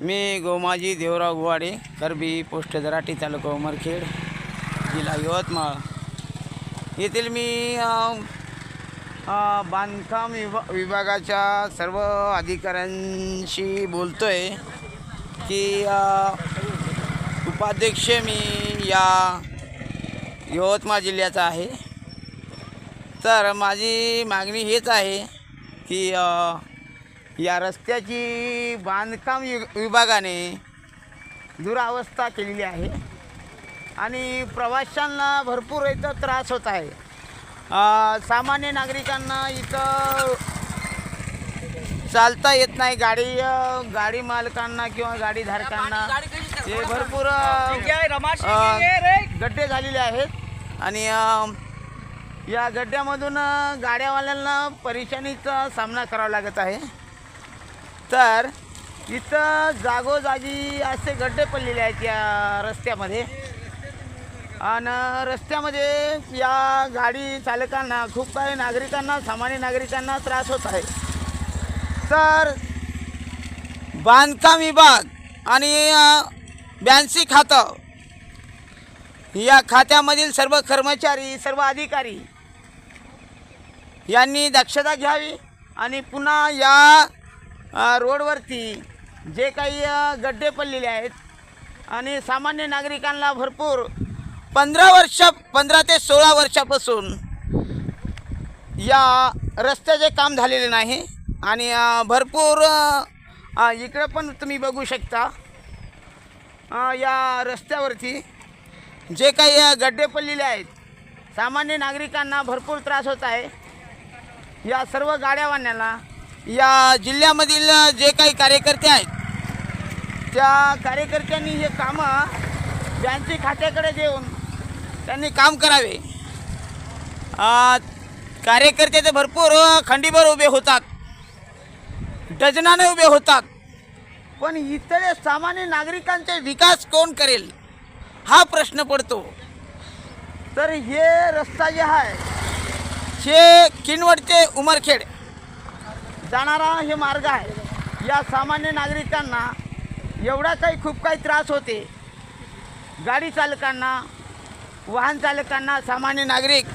मी गोमाजी देवराव गुवाडे, करबी पोस्ट दराटी, तालुका उमरखेड, जिल्हा यवतमाळ येथील मी बांधकाम विभागाच्या सर्व अधिकाऱ्यांशी बोलतोय की उपाध्यक्ष मी या यवतमाळ जिल्ह्याचा आहे। तर माझी मागणी हेच आहे की या रस्त्याची बांधकाम विभागाने दुरावस्था केलेली आहे आणि प्रवाशांना भरपूर इथं त्रास होत आहे। सामान्य नागरिकांना इथं चालता येत नाही, गाडी मालकांना किंवा गाडीधारकांना हे भरपूर गड्डे झालेले आहेत आणि या गड्ड्यामधून गाड्यावाल्यांना परेशानीचा सामना करावा लागत आहे। तर इथं जागोजागी असे गड्डे पडलेले आहेत या रस्त्यामध्ये आणि रस्त्यामध्ये या गाडी चालकांना खूप काही नागरिकांना, सामान्य नागरिकांना त्रास होत आहे। तर बांधकाम विभाग आणि 82 खातं या खात्यामधील सर्व कर्मचारी, सर्व अधिकारी यांनी दक्षता घ्यावी आणि पुन्हा या रोडवरती जे काही गड्डे पडलेले आहेत आणि सामान्य नागरिकांना भरपूर 15 ते 16 वर्षापासून या रस्त्याचे काम झालेले नाही आणि भरपूर इकडे पण तुम्ही बघू शकता या रस्त्यावरती जे काही गड्डे पडलेले आहेत, सामान्य नागरिकांना भरपूर त्रास होत आहे। या सर्व गाड्यावाल्यांना, या जिल्ह्यामधील जे काही कार्यकर्ते आहेत त्या कार्यकर्त्यांनी हे कामं 82 खात्याकडे देऊन त्यांनी काम करावे। कार्यकर्ते ते भरपूर खंडीभर उभे होतात, डझनाने उभे होतात, पण इतर सामान्य नागरिकांचे विकास कोण करेल हा प्रश्न पडतो। तर हे रस्ता जे आहे हे किनवट ते उमरखेड जाणारा हे मार्ग आहे। या सामान्य नागरिकांना एवढा खूप काही त्रास होते, गाडी चालकांना, वाहन चालकांना। सामान्य नागरिक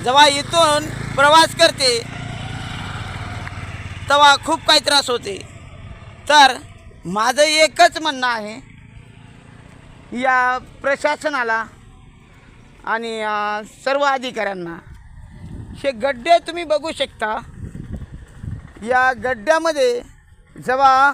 जेव्हा इथून प्रवास करते तेव्हा खूप काही त्रास होते। तर माझं एकच म्हणणं आहे या प्रशासनाला आणि सर्व अधिकाऱ्यांना, हे गड्डे तुम्ही बघू शकता, या गड्ड्यामध्ये जेव्हा